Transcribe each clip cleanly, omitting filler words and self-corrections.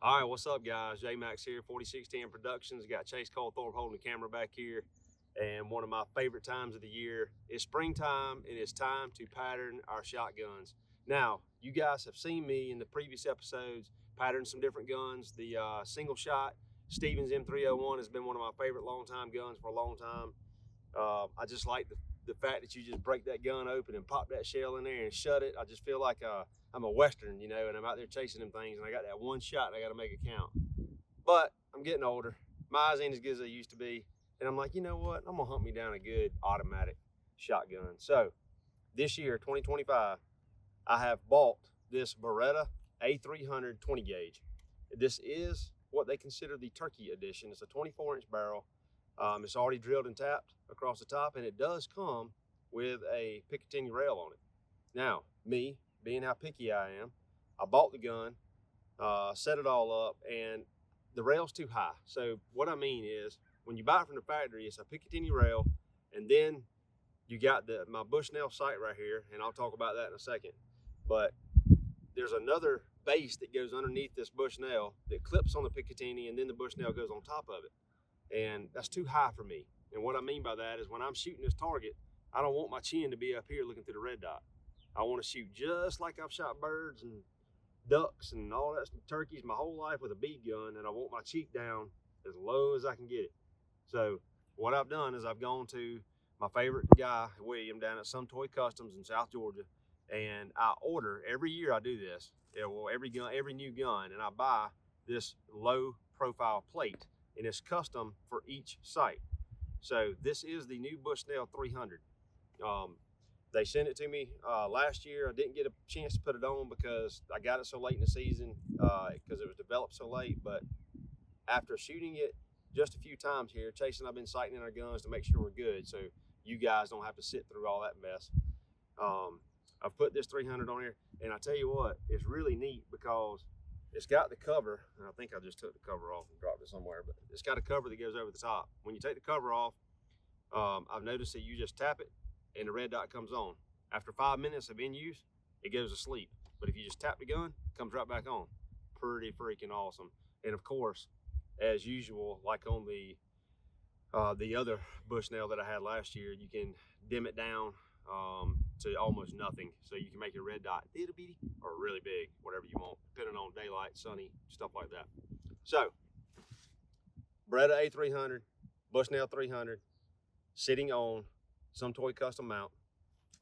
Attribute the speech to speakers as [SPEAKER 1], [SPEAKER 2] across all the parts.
[SPEAKER 1] All right, what's up, guys? J Max here, 4610 Productions. Got Chase Colthorpe holding the camera back here. And one of my favorite times of the year is springtime, and it's time to pattern our shotguns. Now, you guys have seen me in the previous episodes pattern some different guns. The single shot Stevens M301 has been one of my favorite long time guns for a long time. I just like the fact that you just break that gun open and pop that shell in there and shut it. I just feel like I'm a Western, and I'm out there chasing them things, and I got that one shot and I got to make it count. But I'm getting older. My eyes ain't as good as they used to be. And I'm like, you know what? I'm going to hunt me down a good automatic shotgun. So this year, 2025, I have bought this Beretta A300 20 gauge. This is what they consider the turkey edition. It's a 24-inch barrel. It's already drilled and tapped across the top, and it does come with a Picatinny rail on it. Now, me, being how picky I am, I bought the gun, set it all up, and the rail's too high. So what I mean is, when you buy it from the factory, it's a Picatinny rail, and then you got my Bushnell sight right here, and I'll talk about that in a second. But there's another base that goes underneath this Bushnell that clips on the Picatinny, and then the Bushnell goes on top of it. And that's too high for me. And what I mean by that is when I'm shooting this target, I don't want my chin to be up here looking through the red dot. I want to shoot just like I've shot birds and ducks and all that, turkeys my whole life with a bead gun, and I want my cheek down as low as I can get it. So what I've done is I've gone to my favorite guy, William, down at Some Toy Customs in South Georgia, and I order, every year I do this, every new gun, and I buy this low profile plate, and it's custom for each sight. So this is the new Bushnell 300. They sent it to me last year. I didn't get a chance to put it on because I got it so late in the season because it was developed so late. But after shooting it just a few times here, Chase and I've been sighting in our guns to make sure we're good, so you guys don't have to sit through all that mess. I've put this 300 on here, and I tell you what, it's really neat because it's got the cover, and I think I just took the cover off and dropped it somewhere, but it's got a cover that goes over the top. When you take the cover off, I've noticed that you just tap it and the red dot comes on. After 5 minutes of in use, it goes to sleep. But if you just tap the gun, it comes right back on. Pretty freaking awesome. And of course, as usual, like on the other Bushnell that I had last year, you can dim it down to almost nothing. So you can make your red dot itty bitty or really big, whatever you want, depending on daylight, sunny, stuff like that. So, Beretta A300, Bushnell 300, sitting on Some Toy custom mount.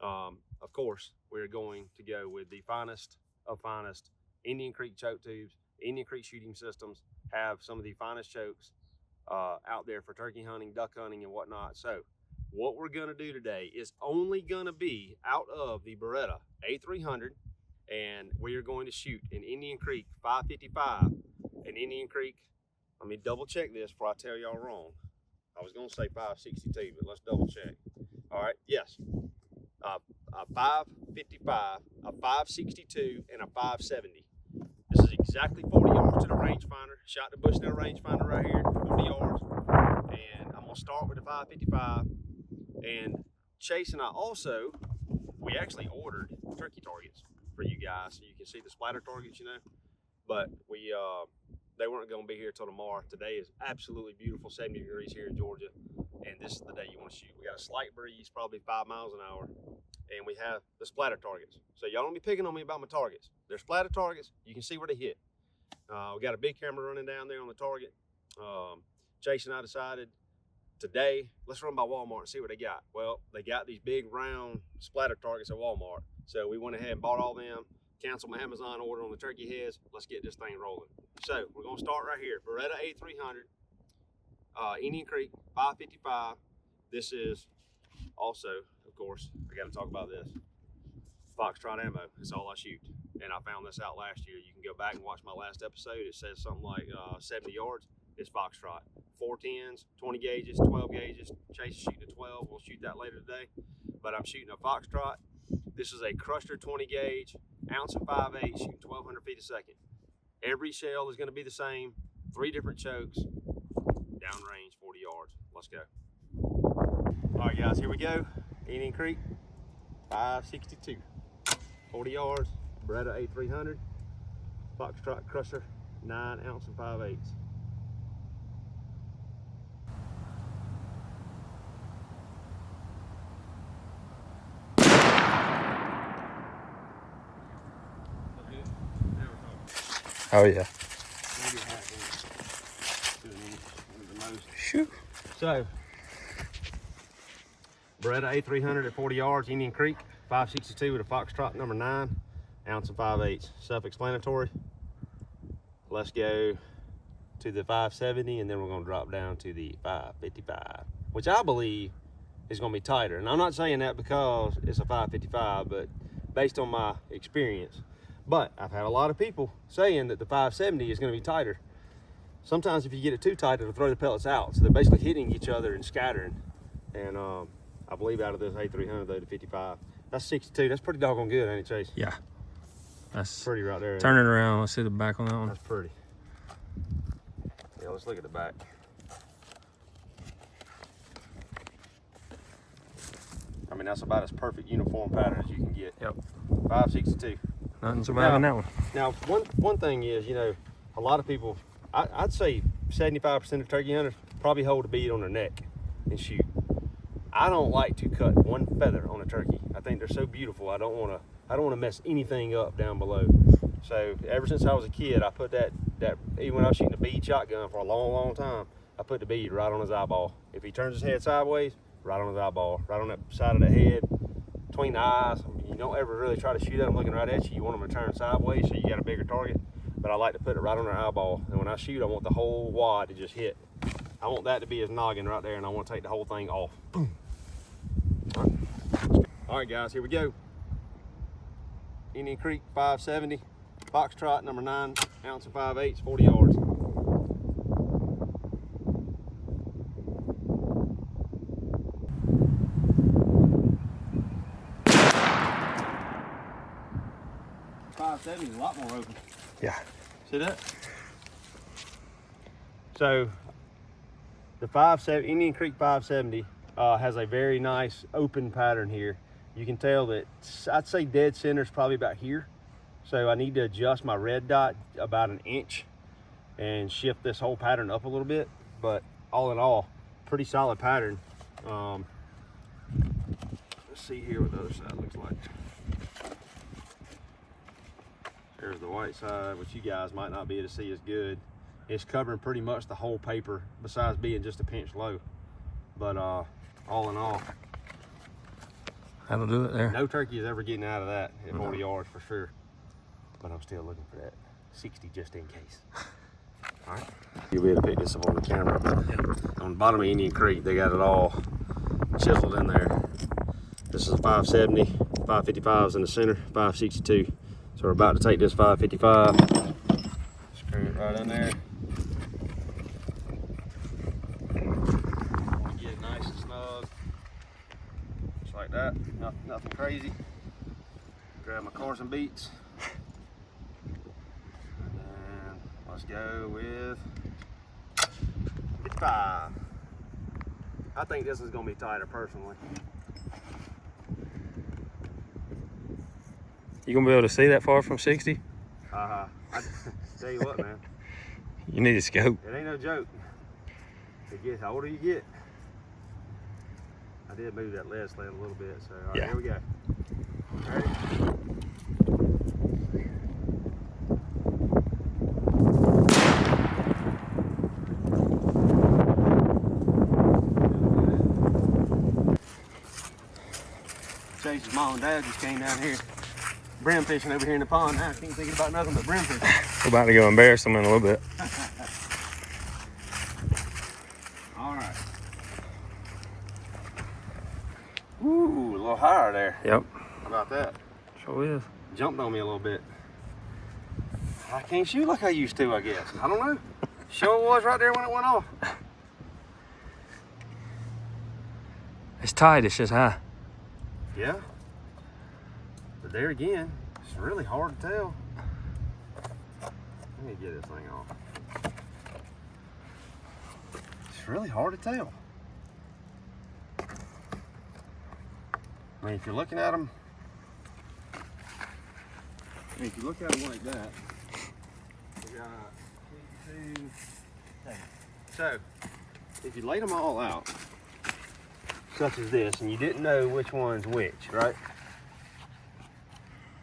[SPEAKER 1] Of course, we're going to go with the finest of finest Indian Creek choke tubes. Indian Creek shooting systems have some of the finest chokes out there for turkey hunting, duck hunting, and whatnot. So what we're gonna do today is only gonna be out of the Beretta A300, and we are going to shoot an Indian Creek 555, an Indian Creek, let me double check this before I tell y'all wrong. I was gonna say 562, but let's double check. All right, yes, a 555, a 562, and a 570. This is exactly 40 yards to the rangefinder. Shot the Bushnell rangefinder right here, 40 yards. And I'm gonna start with the 555. And Chase and I also, we actually ordered turkey targets for you guys so you can see the splatter targets, But they weren't gonna be here till tomorrow. Today is absolutely beautiful, 70 degrees here in Georgia. And this is the day you wanna shoot. We got a slight breeze, probably 5 miles an hour. And we have the splatter targets. So y'all don't be picking on me about my targets. They're splatter targets. You can see where they hit. We got a big camera running down there on the target. Chase and I decided today, let's run by Walmart and see what they got. Well, they got these big round splatter targets at Walmart. So we went ahead and bought all them, canceled my Amazon order on the turkey heads. Let's get this thing rolling. So we're gonna start right here. Beretta A300, Indian Creek 555. This is also, of course, I got to talk about this. FoxTrot ammo. It's all I shoot. And I found this out last year. You can go back and watch my last episode. It says something like 70 yards. It's FoxTrot. 410s, 20 gauges, 12 gauges. Chase is shooting a 12. We'll shoot that later today. But I'm shooting a FoxTrot. This is a Crusher 20 gauge, ounce and 5/8, shooting 1,200 feet a second. Every shell is going to be the same. 3 different chokes. Downrange, 40 yards. Let's go. All right, guys, here we go. Indian Creek, 562, 40 yards, Beretta A300, FoxTrot Crusher 9 ounce and 5/8.
[SPEAKER 2] Oh yeah. Shoot.
[SPEAKER 1] So, Beretta A300 at 40 yards, Indian Creek, 562 with a FoxTrot number 9, ounce and 5/8. Self-explanatory. Let's go to the 570, and then we're gonna drop down to the 555, which I believe is gonna be tighter. And I'm not saying that because it's a 555, but based on my experience. But I've had a lot of people saying that the 570 is gonna be tighter. Sometimes if you get it too tight, it'll throw the pellets out. So they're basically hitting each other and scattering. And I believe out of this A300 though, the 55, that's 62. That's pretty doggone good, ain't it, Chase?
[SPEAKER 2] Yeah. That's
[SPEAKER 1] pretty right there.
[SPEAKER 2] Turn it around. Let's see the back on that one.
[SPEAKER 1] That's pretty. Yeah, let's look at the back. I mean, that's about as perfect uniform pattern as you can get.
[SPEAKER 2] Yep.
[SPEAKER 1] 562.
[SPEAKER 2] Nothing surviving that one.
[SPEAKER 1] Now, one thing is, you know, a lot of people, I'd say 75% of turkey hunters probably hold a bead on their neck and shoot. I don't like to cut one feather on a turkey. I think they're so beautiful. I don't want to mess anything up down below. So ever since I was a kid, I put that even when I was shooting a bead shotgun for a long time, I put the bead right on his eyeball. If he turns his head sideways, right on his eyeball, right on that side of the head, between the eyes. I mean, you don't ever really try to shoot at them looking right at you. You want them to turn sideways so you got a bigger target. But I like to put it right on their eyeball. And when I shoot, I want the whole wad to just hit. I want that to be his noggin right there, and I want to take the whole thing off. Boom. All right, guys, here we go. Indian Creek 570, FoxTrot number 9, ounce and 5/8, 40 yards. Is a lot more open.
[SPEAKER 2] Yeah.
[SPEAKER 1] See that? So the 570 Indian Creek 570 has a very nice open pattern here. You can tell that I'd say dead center is probably about here. So I need to adjust my red dot about an inch and shift this whole pattern up a little bit. But all in all, pretty solid pattern. Let's see here what the other side looks like. There's the white side, which you guys might not be able to see as good. It's covering pretty much the whole paper, besides being just a pinch low. But all in all,
[SPEAKER 2] that'll do it there.
[SPEAKER 1] No turkey is ever getting out of that at 40 yards for sure. But I'm still looking for that 60 just in case. All right, you'll be able to pick this up on the camera. But on the bottom of Indian Creek, they got it all chiseled in there. This is a 570, 555's in the center, 562. So we're about to take this 555, screw it right in there. Get it nice and snug, just like that. Nothing crazy. Grab my Carson beats, and then let's go with 55. I think this is going to be tighter personally.
[SPEAKER 2] You gonna be able to see that far from 60?
[SPEAKER 1] I tell you what, man.
[SPEAKER 2] You need a scope.
[SPEAKER 1] It ain't no joke. It gets, the older you get. I did move that lead sled a little bit, so all right, here we go. Ready? Chase's mom and dad just came down here brim fishing over here in the pond. Now I can't think about nothing but brim fishing.
[SPEAKER 2] We're about to go embarrass them in a little bit.
[SPEAKER 1] All right. Ooh, a little higher there.
[SPEAKER 2] Yep.
[SPEAKER 1] How about that?
[SPEAKER 2] Sure is.
[SPEAKER 1] Jumped on me a little bit. I can't shoot like I used to, I guess. I don't know. Sure was right there when it went off.
[SPEAKER 2] It's tight, it's just high.
[SPEAKER 1] Yeah. But there again, it's really hard to tell. Let me get this thing off. It's really hard to tell. I mean, if you're looking at them, if you look at them like that, we got So, if you laid them all out, such as this, and you didn't know which one's which, right?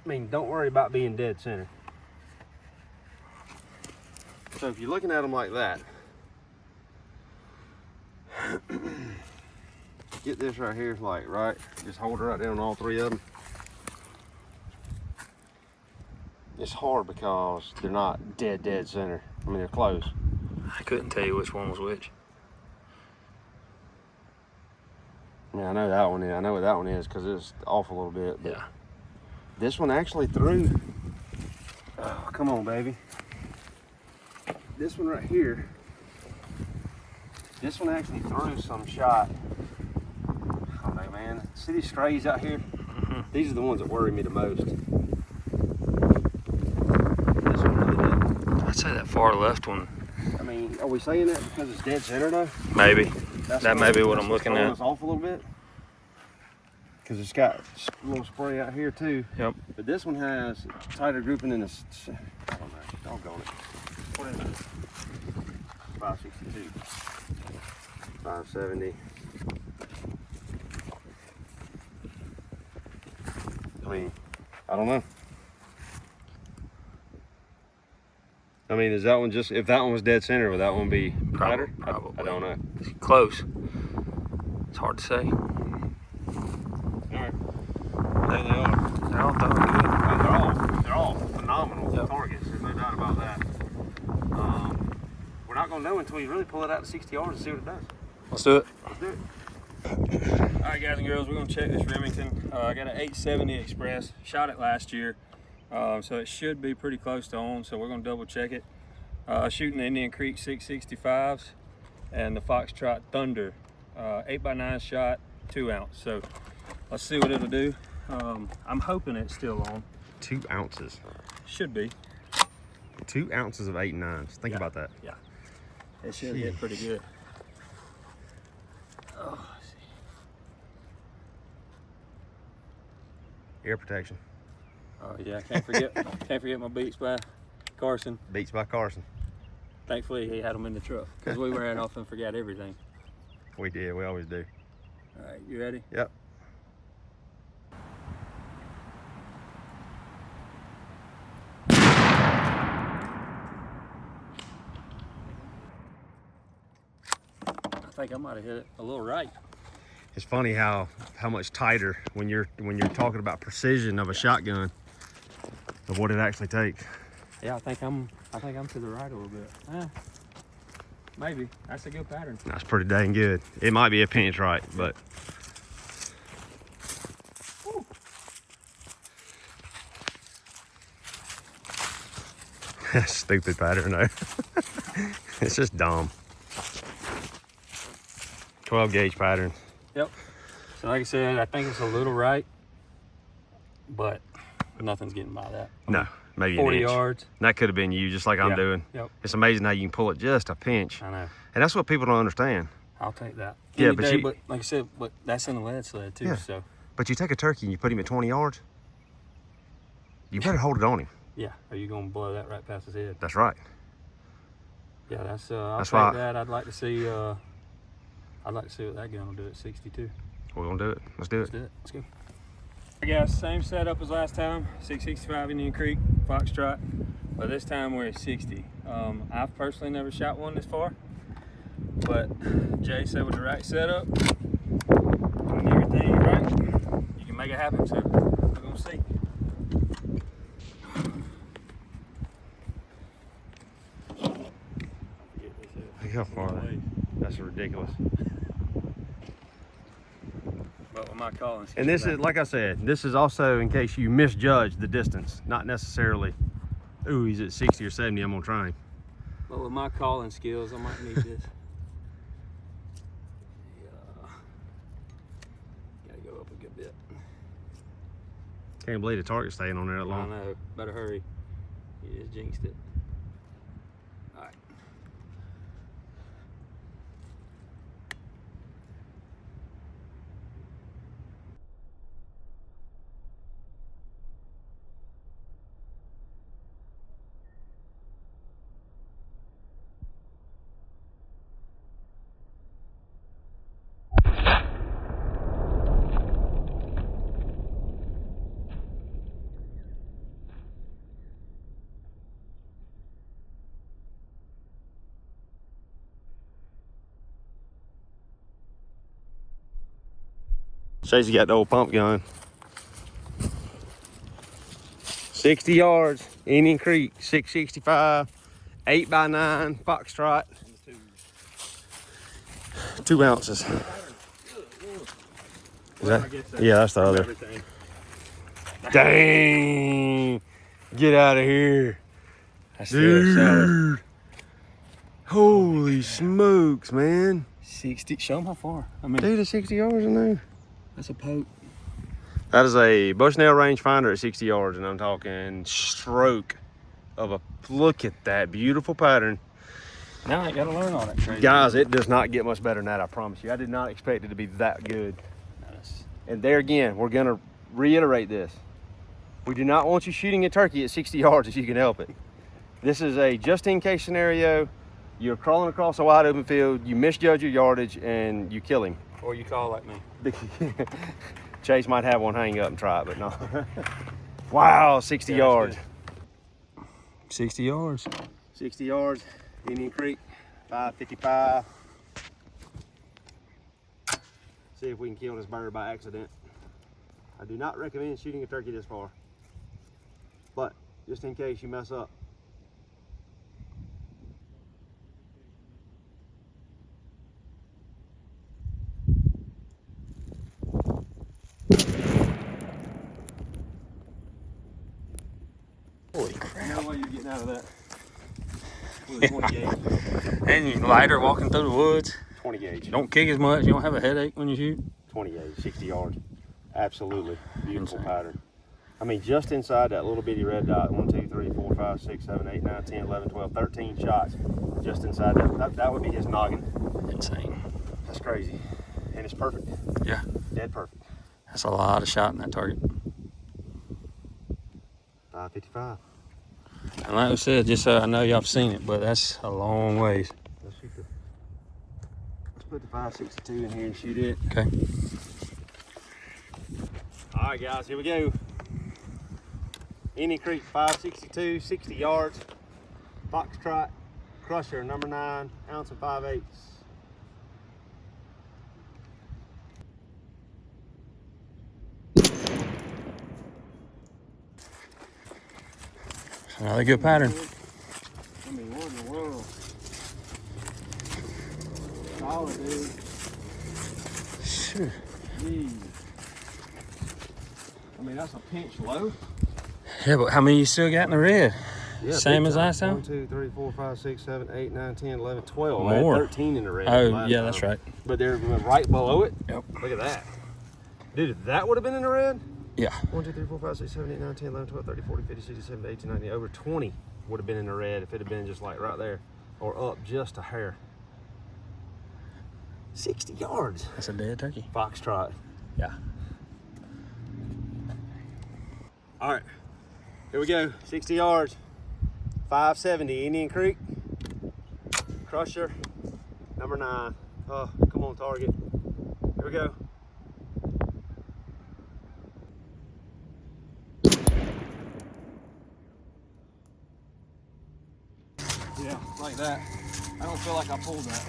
[SPEAKER 1] I mean, don't worry about being dead center. So if you're looking at them like that, get this right here, like, right? Just hold it right down on all three of them. It's hard because they're not dead center. I mean, they're close.
[SPEAKER 2] I couldn't tell you which one was which.
[SPEAKER 1] I mean, I know that one is. I know what that one is because it's off a little bit. But
[SPEAKER 2] Yeah.
[SPEAKER 1] this one actually threw. Oh, come on, baby. This one right here. This one actually threw some shot. I don't know, man. See these strays out here? These are the ones that worry me the most. This one really did.
[SPEAKER 2] I'd say that far left one.
[SPEAKER 1] I mean, are we saying that because it's dead center though?
[SPEAKER 2] Maybe. That may be what I'm looking at.
[SPEAKER 1] It's off a little bit. Because it's got a little spray out here too.
[SPEAKER 2] Yep.
[SPEAKER 1] But this one has tighter grouping in this. I don't know. Doggone it. What is it? 562. 570. I mean, I don't know. I mean, is that one just, if that one was dead center, would that one be tighter?
[SPEAKER 2] Probably.
[SPEAKER 1] I don't know.
[SPEAKER 2] It's close. It's hard to say.
[SPEAKER 1] Alright. There they are.
[SPEAKER 2] They're all throwing good.
[SPEAKER 1] They're all phenomenal
[SPEAKER 2] Yep.
[SPEAKER 1] targets. There's no doubt about that. We're not gonna know until we really pull it out to 60 yards and see what it does.
[SPEAKER 2] Let's do it.
[SPEAKER 1] Let's do it.
[SPEAKER 2] All right, guys and girls, we're gonna check this Remington. I got an 870 Express. Shot it last year, so it should be pretty close to on. So we're gonna double check it. Shooting the Indian Creek 665s and the FoxTrot Thunder 8x9 shot, 2 ounce. So let's see what it'll do. I'm hoping it's still on.
[SPEAKER 1] 2 ounces.
[SPEAKER 2] Should be.
[SPEAKER 1] 2 ounces of 8 and 9s. Think
[SPEAKER 2] Yeah.
[SPEAKER 1] about that.
[SPEAKER 2] Yeah. It should hit pretty good. Oh, let's see.
[SPEAKER 1] Air protection.
[SPEAKER 2] Oh yeah, can't forget my Beats by Carson.
[SPEAKER 1] Beats by Carson.
[SPEAKER 2] Thankfully he had them in the truck because we ran off and forgot everything.
[SPEAKER 1] We did. We always do.
[SPEAKER 2] All right, you ready?
[SPEAKER 1] Yep.
[SPEAKER 2] I think I might have hit it a little right.
[SPEAKER 1] It's funny how much tighter when you're talking about precision of a shotgun of what it actually takes.
[SPEAKER 2] Yeah, I think I'm to the right a little bit. Maybe. That's a good pattern.
[SPEAKER 1] That's pretty dang good. It might be a pinch right, but
[SPEAKER 2] Woo.
[SPEAKER 1] stupid pattern though. It's just dumb. 12 gauge pattern.
[SPEAKER 2] Yep. So like I said, I think it's a little right, but nothing's getting by that.
[SPEAKER 1] No, maybe
[SPEAKER 2] 40
[SPEAKER 1] an inch.
[SPEAKER 2] yards.
[SPEAKER 1] That could have been you, just like I'm doing.
[SPEAKER 2] Yep.
[SPEAKER 1] It's amazing how you can pull it just a pinch.
[SPEAKER 2] I know.
[SPEAKER 1] And that's what people don't understand.
[SPEAKER 2] I'll take that.
[SPEAKER 1] Yeah,
[SPEAKER 2] Any
[SPEAKER 1] but
[SPEAKER 2] day,
[SPEAKER 1] you-
[SPEAKER 2] but like I said, but that's in the lead sled too.
[SPEAKER 1] Yeah.
[SPEAKER 2] So
[SPEAKER 1] But you take a turkey and you put him at 20 yards, you better hold it on him.
[SPEAKER 2] yeah, are you gonna blow that right past his head?
[SPEAKER 1] That's right.
[SPEAKER 2] Yeah, that's I'll
[SPEAKER 1] That's
[SPEAKER 2] take
[SPEAKER 1] why-
[SPEAKER 2] that. I'd like to see what that gun will do at 62.
[SPEAKER 1] We're gonna do it. Let's do
[SPEAKER 2] Let's
[SPEAKER 1] it.
[SPEAKER 2] do it. Let's go. Hey guys, same setup as last time. 665 Indian Creek, FoxTrot. But this time we're at 60. I've personally never shot one this far, but Jay said with the right setup and everything right, you can make it happen. So we're gonna see.
[SPEAKER 1] Look how far. That's ridiculous.
[SPEAKER 2] But with my calling,
[SPEAKER 1] And this is, like I said, this is also in case you misjudge the distance, not necessarily, ooh, he's at 60 or 70, I'm gonna try him.
[SPEAKER 2] But with my calling skills, I might need this. Yeah. Gotta go up a good bit.
[SPEAKER 1] Can't believe the target's staying on there that
[SPEAKER 2] I
[SPEAKER 1] long.
[SPEAKER 2] know. Better hurry. You just jinxed it. All right.
[SPEAKER 1] Chase got the old pump gun. 60 yards, Indian Creek, 665, 8x9, FoxTrot. 2 ounces. Is that? Yeah, that's the other. Dang! Get out of here.
[SPEAKER 2] That's still solid.
[SPEAKER 1] Holy smokes, man.
[SPEAKER 2] 60. Show them how far. I mean,
[SPEAKER 1] Dude, it's 60 yards in there.
[SPEAKER 2] that's a poke.
[SPEAKER 1] That is a Bushnell rangefinder at 60 yards, and I'm talking stroke of a, look at that beautiful pattern.
[SPEAKER 2] Now I ain't got to learn on it, Tracy.
[SPEAKER 1] Guys, it does not get much better than that, I promise you. I did not expect it to be that good.
[SPEAKER 2] Nice.
[SPEAKER 1] And there again, we're gonna reiterate this. We do not want you shooting a turkey at 60 yards if you can help it. This is a just in case scenario. You're crawling across a wide open field, you misjudge your yardage, and you kill him.
[SPEAKER 2] Or you call like me.
[SPEAKER 1] Chase might have one hang up and try it, but no. Wow, 60 yards.
[SPEAKER 2] Good. 60 yards.
[SPEAKER 1] 60 yards, Indian Creek, 555. See if we can kill this bird by accident. I do not recommend shooting a turkey this far, but just in case you mess up.
[SPEAKER 2] Holy crap.
[SPEAKER 1] No way you're getting out of that. With a 20 gauge.
[SPEAKER 2] And you're lighter walking through the woods.
[SPEAKER 1] 20 gauge.
[SPEAKER 2] You don't kick as much. You don't have a headache when you shoot.
[SPEAKER 1] 20 gauge, 60 yards. Absolutely beautiful
[SPEAKER 2] Insane.
[SPEAKER 1] pattern. I mean, just inside that little bitty red dot, 1, 2, 3, 4, 5, 6, 7, 8, 9, 10, 11, 12, 13 shots. Just inside that would be his noggin.
[SPEAKER 2] Insane.
[SPEAKER 1] That's crazy. And it's perfect.
[SPEAKER 2] Yeah.
[SPEAKER 1] Dead perfect.
[SPEAKER 2] That's a lot of shot in that target.
[SPEAKER 1] 555.
[SPEAKER 2] And like I said, just so I know y'all have seen it, but that's a long ways.
[SPEAKER 1] Let's put the 562 in here and shoot it.
[SPEAKER 2] Okay.
[SPEAKER 1] All right, guys, here we go. Indian Creek 562, 60 yards. FoxTrot Crusher, number 9, ounce and 5/8.
[SPEAKER 2] Another good pattern.
[SPEAKER 1] I mean, what in the world? Solid, dude.
[SPEAKER 2] Sure.
[SPEAKER 1] Jeez. I mean, that's a pinch low.
[SPEAKER 2] Yeah, but how many you still got in the red?
[SPEAKER 1] Yeah,
[SPEAKER 2] Same
[SPEAKER 1] big
[SPEAKER 2] as
[SPEAKER 1] time.
[SPEAKER 2] last time?
[SPEAKER 1] 1, 2, 3, 4, 5, 6, 7, 8, 9, 10, 11, 12.
[SPEAKER 2] More.
[SPEAKER 1] I had 13 in the red.
[SPEAKER 2] Oh,
[SPEAKER 1] last
[SPEAKER 2] yeah,
[SPEAKER 1] time.
[SPEAKER 2] that's right.
[SPEAKER 1] But they're right below it.
[SPEAKER 2] Yep.
[SPEAKER 1] Look at that. Dude, if that would have been in the red,
[SPEAKER 2] Yeah.
[SPEAKER 1] 1, 2, 3, 4, 5, 6, 7, 8, 9, 10, 11, 12, 13, 14, 15, 16, 17, 18, 19, over 20 would have been in the red if it had been just like right there or up just a hair. 60 yards.
[SPEAKER 2] That's a dead turkey.
[SPEAKER 1] FoxTrot.
[SPEAKER 2] Yeah.
[SPEAKER 1] All right, here we go. 60 yards, 570, Indian Creek. Crusher, number 9. Oh, come on, target. Here we go. Yeah, like that. I don't feel like I pulled that.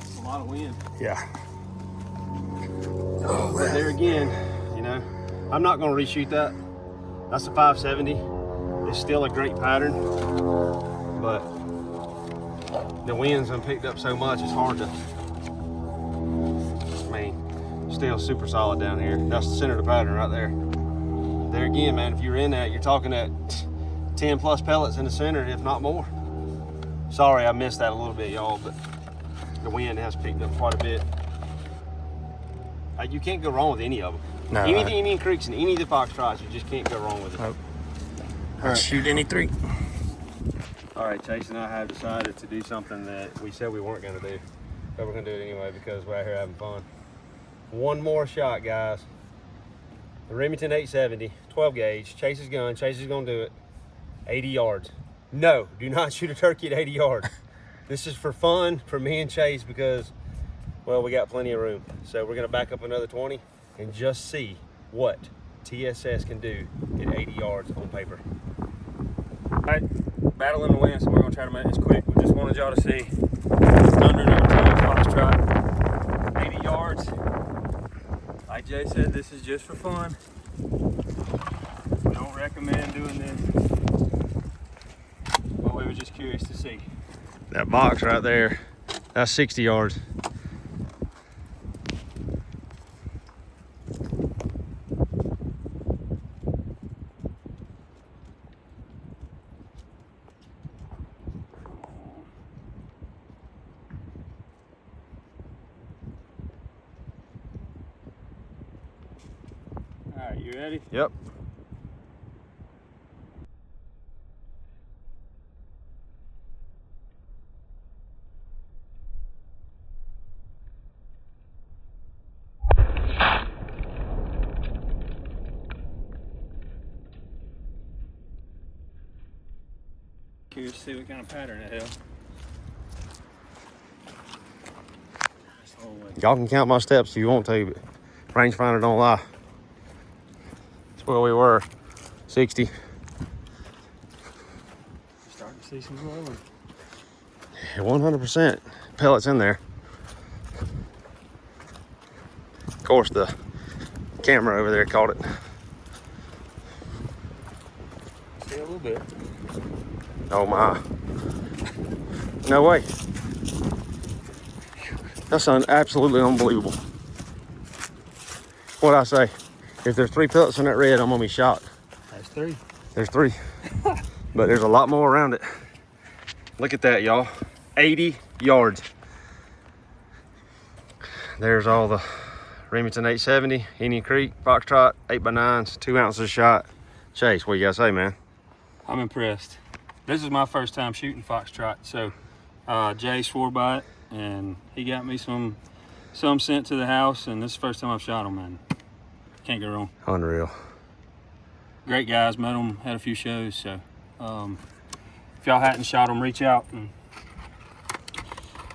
[SPEAKER 1] It's a lot of wind.
[SPEAKER 2] Yeah.
[SPEAKER 1] Oh, but there again, you know, I'm not going to reshoot that. That's a 570. It's still a great pattern, but the winds have picked up so much, it's hard to, I mean, still super solid down here. That's the center of the pattern right there. There again, man, if you're in that, you're talking at 10 plus pellets in the center, if not more. Sorry, I missed that a little bit, y'all, but the wind has picked up quite a bit. You can't go wrong with any of them.
[SPEAKER 2] No.
[SPEAKER 1] Any of the Indian Creeks and any of the FoxTrots, you just can't go wrong with it.
[SPEAKER 2] Nope.
[SPEAKER 1] All right.
[SPEAKER 2] Shoot any 3.
[SPEAKER 1] All right, Chase and I have decided to do something that we said we weren't going to do, but we're going to do it anyway because we're out here having fun. One more shot, guys. The Remington 870, 12 gauge, Chase's gun. Chase is going to do it. 80 yards. No, do not shoot a turkey at 80 yards. This is for fun for me and Chase because, well, we got plenty of room. So we're going to back up another 20 and just see what TSS can do at 80 yards on paper.
[SPEAKER 2] All right, battle in the wind, so we're gonna try to make this quick. We just wanted y'all to see Thunder number 2 FoxTrot. 80 yards. Like Jay said, this is just for fun. Don't recommend doing this, but we were just curious to see.
[SPEAKER 1] That box right there, that's 60 yards.
[SPEAKER 2] All right, you ready?
[SPEAKER 1] Yep.
[SPEAKER 2] Curious to see what kind of pattern it held.
[SPEAKER 1] Y'all can count my steps if you want to, but rangefinder don't lie. That's where we were, 60.
[SPEAKER 2] Starting to see some glowing.
[SPEAKER 1] 100% pellets in there. Of course, the camera over there caught it.
[SPEAKER 2] See a little bit.
[SPEAKER 1] Oh my. No way. That's absolutely unbelievable. What'd I say? If there's 3 pellets in that red, I'm gonna be shocked.
[SPEAKER 2] That's 3.
[SPEAKER 1] There's 3. But there's a lot more around it. Look at that, y'all. 80 yards. There's all the Remington 870, Indian Creek, FoxTrot, 8x9s, 2 ounces a shot. Chase, what you gotta say, man?
[SPEAKER 2] I'm impressed. This is my first time shooting FoxTrot, so Jay swore by it, and he got me some sent to the house, and this is the first time I've shot them, man. Can't go wrong.
[SPEAKER 1] Unreal.
[SPEAKER 2] Great guys, met them, had a few shows, so if y'all hadn't shot them, reach out and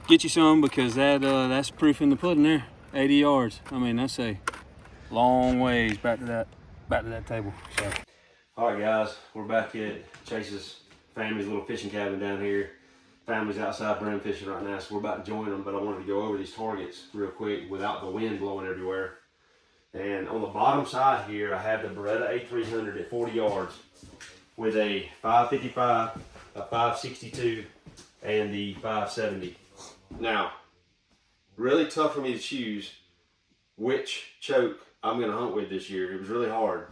[SPEAKER 2] get you some, because that's proof in the pudding there. 80 yards. I mean, that's a long ways back to that table. So.
[SPEAKER 1] All right, guys, we're back at Chase's family's little fishing cabin down here. Family's outside brim fishing right now, so we're about to join them, but I wanted to go over these targets real quick without the wind blowing everywhere. And on the bottom side here, I have the Beretta A300 at 40 yards with a 555, a 562, and the 570. Now, really tough for me to choose which choke I'm gonna hunt with this year. It was really hard.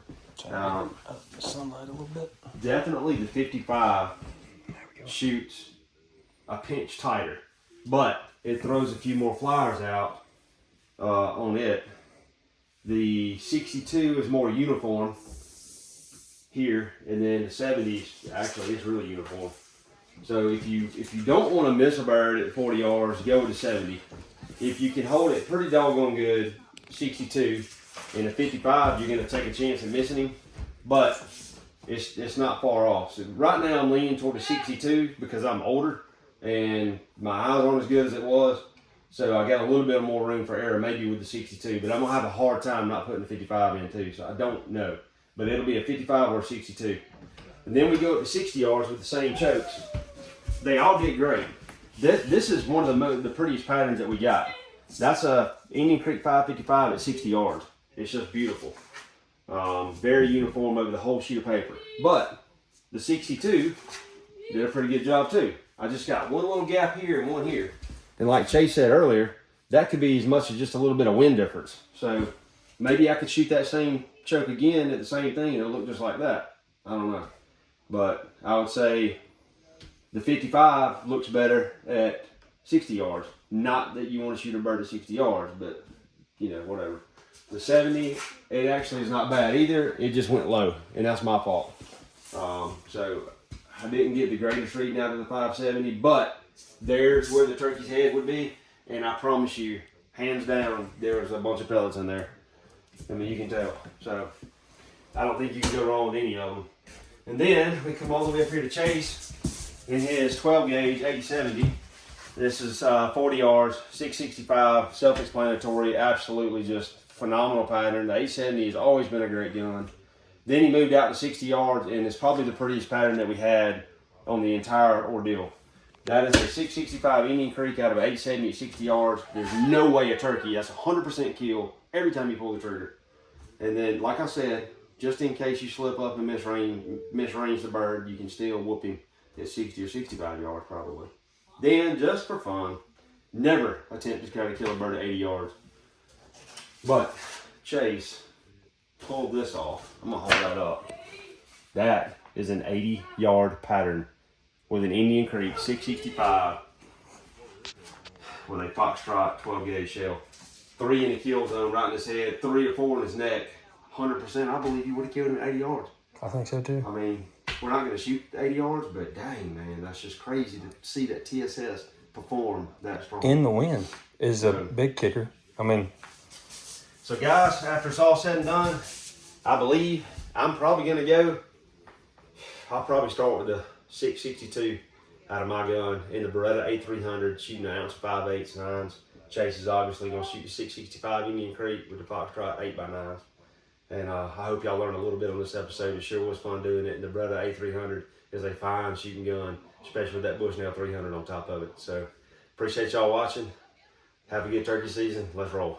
[SPEAKER 2] Sunlight a little bit.
[SPEAKER 1] Definitely the 55 shoots a pinch tighter, but it throws a few more flyers out on it. The 62 is more uniform here, and then the 70s actually is really uniform. So if you don't want to miss a bird at 40 yards, go with the 70. If you can hold it pretty doggone good, 62, and a 55, you're going to take a chance at missing him, but it's not far off. So right now I'm leaning toward the 62 because I'm older and my eyes aren't as good as it was. So I got a little bit more room for error maybe with the 62, but I'm going to have a hard time not putting the 55 in too, so I don't know. But it'll be a 55 or a 62. And then we go up to 60 yards with the same chokes. They all did great. This is one of the prettiest patterns that we got. That's a Indian Creek 555 at 60 yards. It's just beautiful. Very uniform over the whole sheet of paper. But the 62 did a pretty good job too. I just got one little gap here and one here. And like Chase said earlier, that could be as much as just a little bit of wind difference. So maybe I could shoot that same choke again at the same thing and it'll look just like that. I don't know. But I would say the 55 looks better at 60 yards. Not that you want to shoot a bird at 60 yards, but you know, whatever. The 70, it actually is not bad either. It just went low, and that's my fault. So I didn't get the greatest reading out of the 570, but there's where the turkey's head would be, and I promise you, hands down, there was a bunch of pellets in there. I mean, you can tell. So I don't think you can go wrong with any of them. And then we come all the way up here to Chase in his 12 gauge 870. This is 40 yards, 665, self-explanatory, absolutely just phenomenal pattern. The 870 has always been a great gun. Then he moved out to 60 yards, and it's probably the prettiest pattern that we had on the entire ordeal. That is a 665 Indian Creek out of 870 at 60 yards. There's no way a turkey, that's 100% kill every time you pull the trigger. And then, like I said, just in case you slip up and misrange the bird, you can still whoop him at 60 or 65 yards probably. Then, just for fun, never attempt to try to kill a bird at 80 yards. But Chase pulled this off. I'm gonna hold that up. That is an 80-yard pattern with an Indian Creek 665 with a FoxTrot 12 gauge shell. 3 in the kill zone, right in his head, 3 or 4 in his neck. 100%, I believe you would have killed him at 80 yards.
[SPEAKER 2] I think so too.
[SPEAKER 1] I mean, we're not going to shoot 80 yards, but dang, man, that's just crazy to see that TSS perform that strong.
[SPEAKER 2] In the wind is a big kicker. I mean,
[SPEAKER 1] so guys, after it's all said and done, I believe I'm probably going to go. I'll probably start with the 662 out of my gun in the Beretta A300, shooting an ounce 5/8 9s. Chase is obviously going to shoot the 665 Indian Creek with the FoxTrot 8x9s. And I hope y'all learned a little bit on this episode. It sure was fun doing it. And the Beretta A300 is a fine shooting gun, especially with that Bushnell 300 on top of it. So appreciate y'all watching. Have a good turkey season. Let's roll.